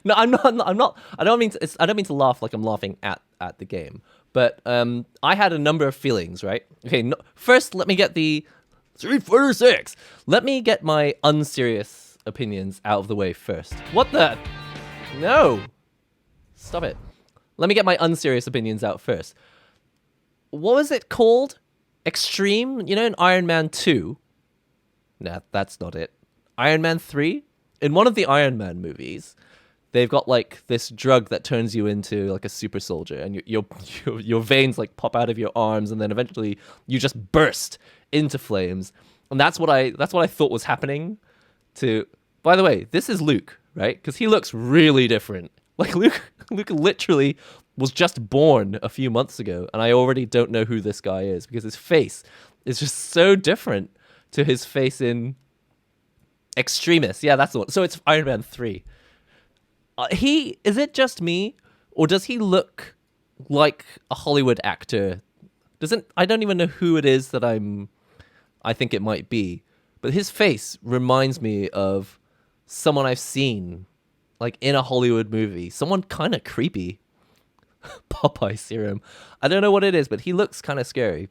No, I'm not. I don't mean to. I don't mean to laugh like I'm laughing at the game. But I had a number of feelings. Right. Okay. No, first, let me get the Street Fighter 6. Let me get my unserious opinions out of the way first. What the? No. Stop it. Let me get my unserious opinions out first. What was it called? Extreme? You know, in Iron Man 2? Nah, that's not it. Iron Man 3? In one of the Iron Man movies, they've got like this drug that turns you into like a super soldier, and your veins like pop out of your arms, and then eventually you just burst into flames. And that's what I thought was happening to. By the way, this is Luke, right? Because he looks really different. Like Luke literally was just born a few months ago, and I already don't know who this guy is because his face is just so different to his face in Extremis. Yeah, that's the one. So it's Iron Man 3. Is it just me, or does he look like a Hollywood actor? I don't even know who it is that I think it might be, but his face reminds me of someone I've seen like in a Hollywood movie. Someone kind of creepy. Popeye serum. I don't know what it is, but he looks kind of scary.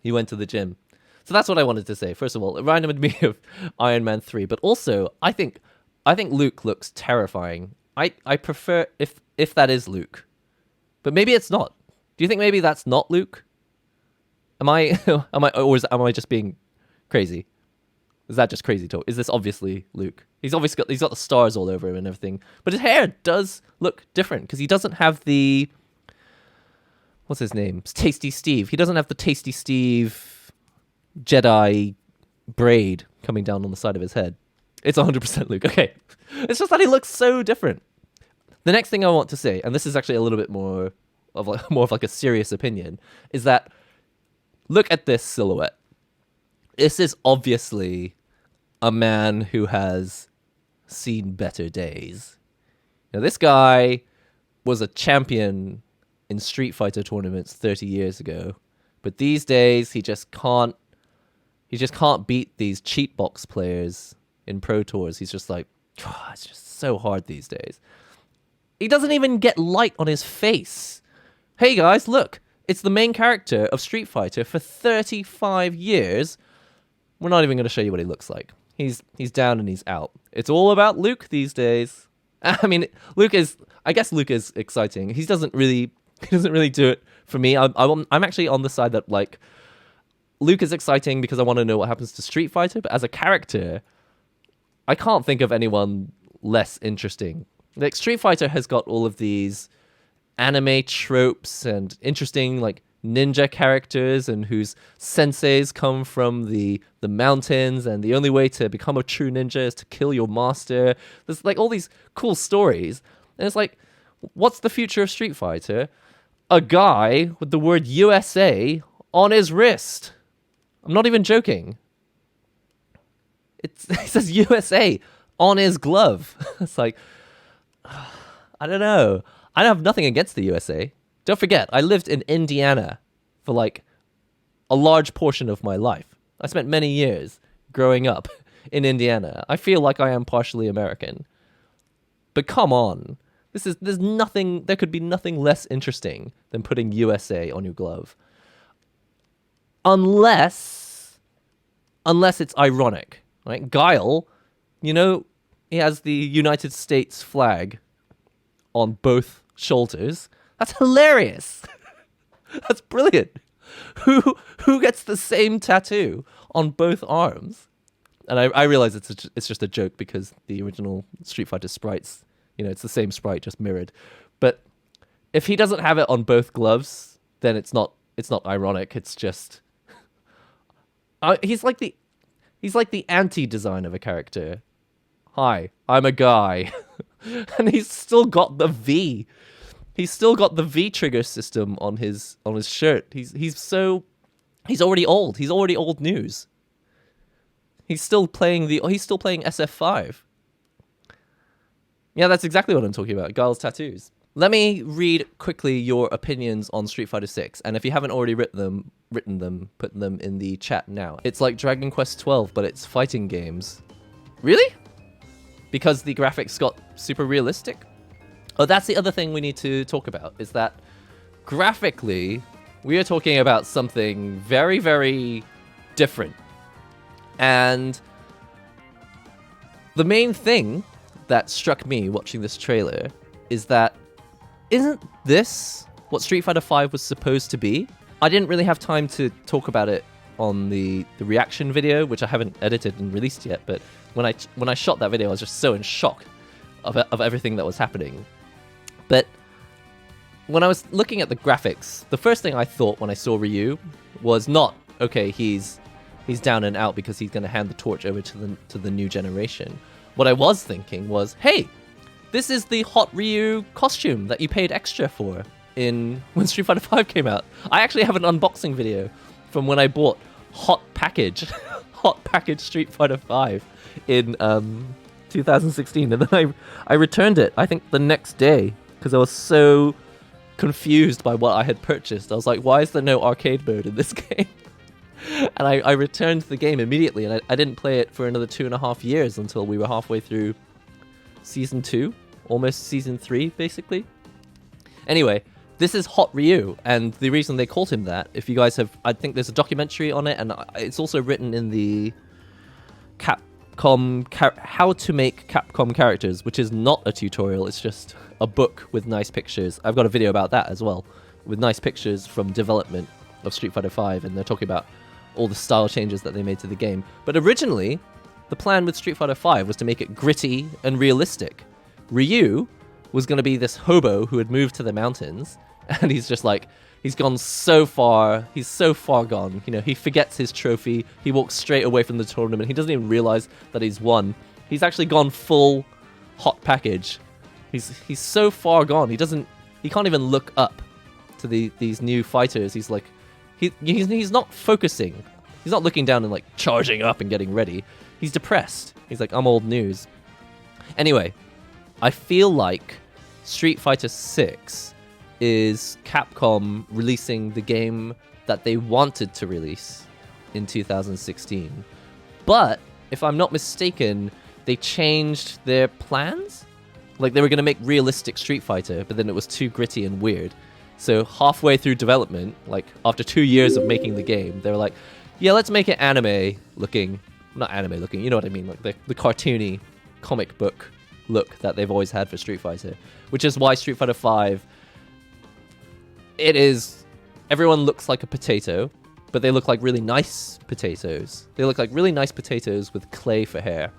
He went to the gym. So that's what I wanted to say. First of all, it reminded me of Iron Man 3, but also I think Luke looks terrifying. I prefer if that is Luke. But maybe it's not. Do you think maybe that's not Luke? Am I am I just being crazy? Is that just crazy talk? Is this obviously Luke? He's got the stars all over him and everything. But his hair does look different because he doesn't have the, what's his name? It's Tasty Steve. He doesn't have the Tasty Steve Jedi braid coming down on the side of his head. It's 100% Luke. Okay. It's just that he looks so different. The next thing I want to say, and this is actually a little bit more of like a serious opinion, is that look at this silhouette. This is obviously a man who has seen better days. Now, this guy was a champion in Street Fighter tournaments 30 years ago, but these days he just can't beat these cheat box players in Pro Tours. He's just like, oh, it's just so hard these days. He doesn't even get light on his face. Hey guys, look, it's the main character of Street Fighter for 35 years. We're not even going to show you what he looks like. He's down and he's out. It's all about Luke these days. I mean, I guess Luke is exciting. He doesn't really do it for me. I'm actually on the side that like Luke is exciting because I want to know what happens to Street Fighter, but as a character, I can't think of anyone less interesting. Like Street Fighter has got all of these anime tropes and interesting like ninja characters and whose senseis come from the mountains, and the only way to become a true ninja is to kill your master. There's like all these cool stories, and it's like, what's the future of Street Fighter? A guy with the word USA on his wrist. I'm not even joking. It says USA on his glove. It's like, I don't know. I have nothing against the USA. Don't forget, I lived in Indiana for like a large portion of my life. I spent many years growing up in Indiana. I feel like I am partially American. But come on. There could be nothing less interesting than putting USA on your glove. Unless it's ironic, right? Guile, you know, he has the United States flag on both shoulders. That's hilarious. That's brilliant. Who gets the same tattoo on both arms? And I realize it's just a joke because the original Street Fighter sprites, you know, it's the same sprite just mirrored. But if he doesn't have it on both gloves, then it's not ironic. It's just he's like the anti-design of a character. Hi, I'm a guy, and he's still got the V. He's still got the V trigger system on his shirt. He's already old. He's already old news. He's still playing SF5. Yeah, that's exactly what I'm talking about. Guile's tattoos. Let me read quickly your opinions on Street Fighter 6, and if you haven't already written them, put them in the chat now. It's like Dragon Quest 12, but it's fighting games. Really? Because the graphics got super realistic? Oh, that's the other thing we need to talk about, is that graphically, we are talking about something very, very different. And the main thing that struck me watching this trailer is that isn't this what Street Fighter V was supposed to be? I didn't really have time to talk about it on the reaction video, which I haven't edited and released yet, but when I shot that video, I was just so in shock of everything that was happening. But when I was looking at the graphics, the first thing I thought when I saw Ryu was not, okay, he's down and out because he's going to hand the torch over to the new generation. What I was thinking was, hey, this is the Hot Ryu costume that you paid extra for when Street Fighter V came out. I actually have an unboxing video from when I bought Hot Package Street Fighter V in 2016, and then I returned it, I think the next day, because I was so confused by what I had purchased. I was like, why is there no arcade mode in this game? And I returned the game immediately, and I didn't play it for another 2.5 years until we were halfway through Season 2, almost Season 3, basically. Anyway, this is Hot Ryu, and the reason they called him that, if you guys have, I think there's a documentary on it, and it's also written in the Capcom, How to Make Capcom Characters, which is not a tutorial, it's just a book with nice pictures. I've got a video about that as well, with nice pictures from development of Street Fighter V, and they're talking about all the style changes that they made to the game. But originally, the plan with Street Fighter V was to make it gritty and realistic. Ryu was going to be this hobo who had moved to the mountains, and he's just like, he's gone so far, he's so far gone, you know, he forgets his trophy, he walks straight away from the tournament, he doesn't even realize that he's won. He's actually gone full Hot Package. He's so far gone, he can't even look up to these new fighters. He's like, he's not focusing. He's not looking down and like charging up and getting ready. He's depressed. He's like, I'm old news. Anyway, I feel like Street Fighter 6 is Capcom releasing the game that they wanted to release in 2016. But if I'm not mistaken, they changed their plans. Like they were going to make realistic Street Fighter, but then it was too gritty and weird. So halfway through development, like after 2 years of making the game, they were like, yeah, let's make it anime looking. Not anime looking, you know what I mean, like the cartoony comic book look that they've always had for Street Fighter. Which is why Street Fighter V, everyone looks like a potato, but they look like really nice potatoes. They look like really nice potatoes with clay for hair.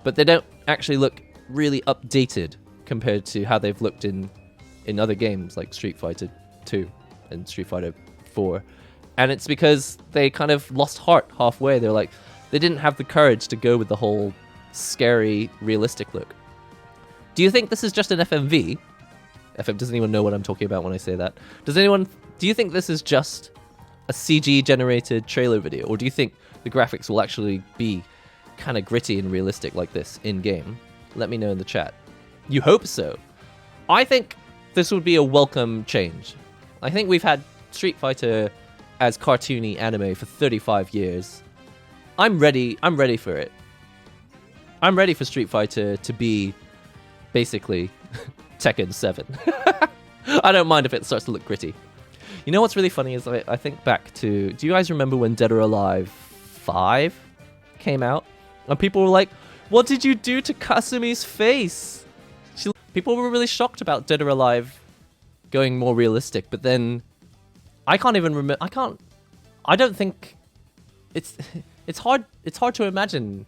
But they don't actually look really updated compared to how they've looked in other games like Street Fighter 2 and Street Fighter 4. And it's because they kind of lost heart halfway. They're like, they didn't have the courage to go with the whole scary, realistic look. Do you think this is just an FMV? Does anyone know what I'm talking about when I say that? Do you think this is just a CG-generated trailer video? Or do you think the graphics will actually be kind of gritty and realistic like this in-game? Let me know in the chat. You hope so. I think this would be a welcome change. I think we've had Street Fighter as cartoony anime for 35 years. I'm ready for it. I'm ready for Street Fighter to be basically Tekken 7. I don't mind if it starts to look gritty. You know what's really funny is I think back to, do you guys remember when Dead or Alive 5 came out? And people were like, what did you do to Kasumi's face? People were really shocked about Dead or Alive going more realistic, but then I can't even remember. I don't think it's hard to imagine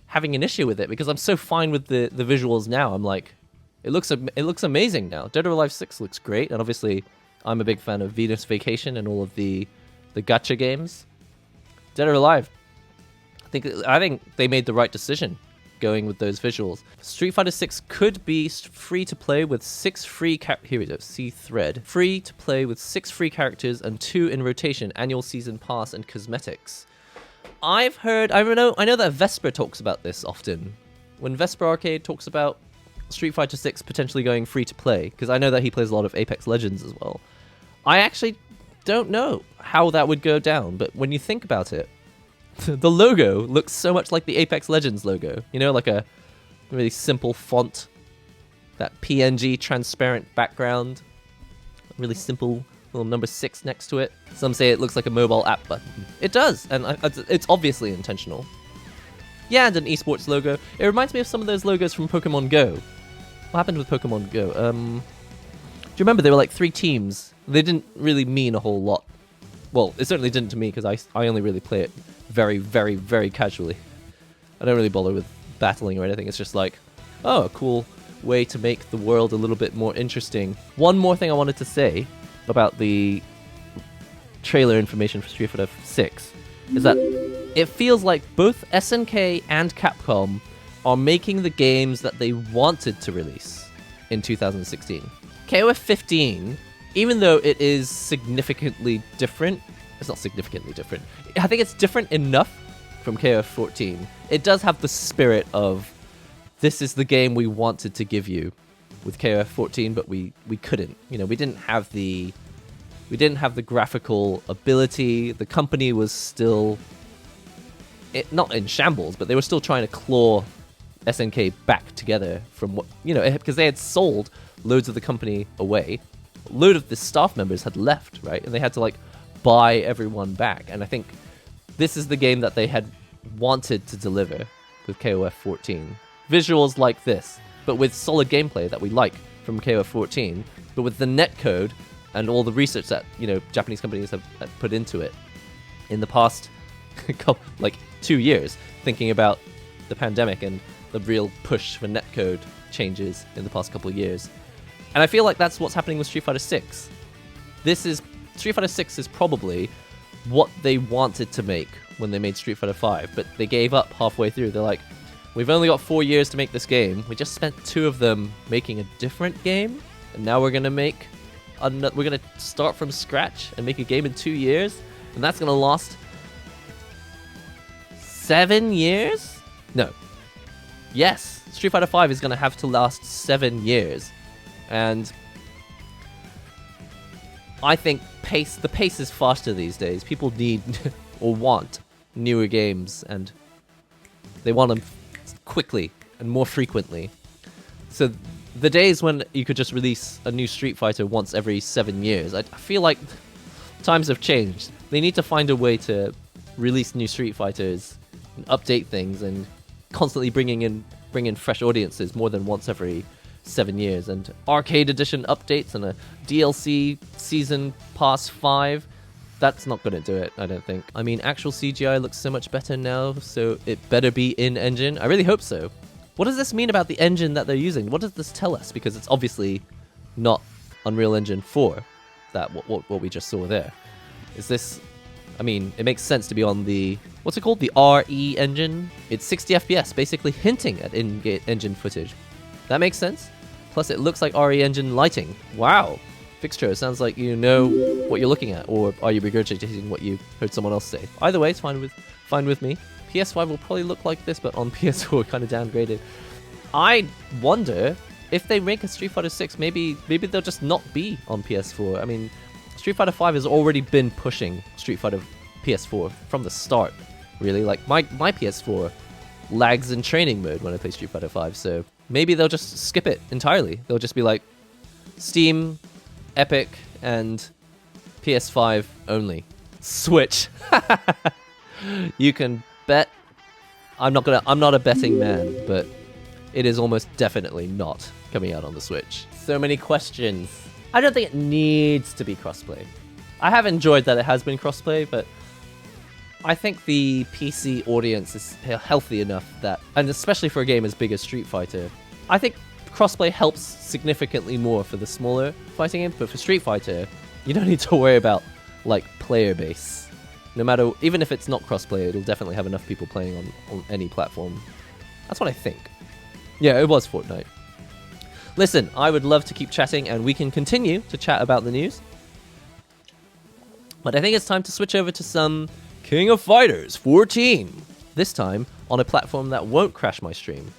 having an issue with it because I'm so fine with the visuals now. I'm like, it looks amazing now. Dead or Alive 6 looks great, and obviously I'm a big fan of Venus Vacation and all of the gacha games. Dead or Alive, I think they made the right decision going with those visuals. Street Fighter 6 could be free to play with 6 free here we go, see thread. Free to play with 6 free characters and 2 in rotation, annual season pass and cosmetics. I know that Vesper talks about this often. When Vesper Arcade talks about Street Fighter 6 potentially going free to play, because I know that he plays a lot of Apex Legends as well, I actually don't know how that would go down. But when you think about it, the logo looks so much like the Apex Legends logo. You know, like a really simple font, that PNG transparent background, really simple little number 6 next to it. Some say it looks like a mobile app button. It does, and it's obviously intentional. Yeah, and an esports logo. It reminds me of some of those logos from Pokemon Go. What happened with Pokemon Go? Do you remember there were like 3 teams? They didn't really mean a whole lot. Well, it certainly didn't to me, because I only really play it very, very, very casually. I don't really bother with battling or anything. It's just like, oh, a cool way to make the world a little bit more interesting. One more thing I wanted to say about the trailer information for Street Fighter 6 is that it feels like both SNK and Capcom are making the games that they wanted to release in 2016. KOF 15, even though it is significantly different, it's not significantly different, I think it's different enough from KOF 14. It does have the spirit of, this is the game we wanted to give you with KOF 14, but we couldn't. You know, we didn't have the graphical ability. The company was still not in shambles, but they were still trying to claw SNK back together from what, you know, because they had sold loads of the company away. A load of the staff members had left, right? And they had to like buy everyone back. And I think this is the game that they had wanted to deliver with KOF 14. Visuals like this, but with solid gameplay that we like from KOF 14, but with the netcode and all the research that, you know, Japanese companies have put into it in the past like 2 years, thinking about the pandemic and the real push for netcode changes in the past couple of years. And I feel like that's what's happening with Street Fighter 6. Street Fighter 6 is probably what they wanted to make when they made Street Fighter 5, but they gave up halfway through. They're like, we've only got 4 years to make this game. We just spent 2 of them making a different game, and now we're gonna start from scratch and make a game in 2 years, and that's gonna last 7 years? No. Yes, Street Fighter 5 is gonna have to last 7 years, and I think the pace is faster these days. People need or want newer games, and they want them quickly and more frequently. So the days when you could just release a new Street Fighter once every 7 years, I feel like times have changed. They need to find a way to release new Street Fighters and update things and constantly bring in fresh audiences more than once every 7 years. And arcade edition updates and a DLC season pass 5, that's not going to do it, I don't think. I mean, actual CGI looks so much better now, so it better be in-engine. I really hope so. What does this mean about the engine that they're using? What does this tell us? Because it's obviously not Unreal Engine 4, that what we just saw there. Is this... I mean, it makes sense to be on the... What's it called? The RE engine? It's 60 FPS, basically hinting at in-engine footage. That makes sense. Plus, it looks like RE engine lighting. Wow. Fixture, sounds like you know what you're looking at, or are you regurgitating what you heard someone else say? Either way, it's fine with me. PS5 will probably look like this, but on PS4 kind of downgraded. I wonder if they make a Street Fighter 6, maybe they'll just not be on PS4. I mean, Street Fighter 5 has already been pushing Street Fighter PS4 from the start, really. Like, my PS4 lags in training mode when I play Street Fighter 5, so maybe they'll just skip it entirely. They'll just be like, Steam, Epic, and PS5 only. Switch. You can bet. I'm not a betting man, but it is almost definitely not coming out on the Switch. So many questions. I don't think it needs to be crossplay. I have enjoyed that it has been crossplay, but I think the PC audience is healthy enough that, and especially for a game as big as Street Fighter, I think crossplay helps significantly more for the smaller fighting game, but for Street Fighter, you don't need to worry about, like, player base. No matter, even if it's not crossplay, it'll definitely have enough people playing on any platform. That's what I think. Yeah, it was Fortnite. Listen, I would love to keep chatting, and we can continue to chat about the news. But I think it's time to switch over to some King of Fighters 14. This time on a platform that won't crash my stream.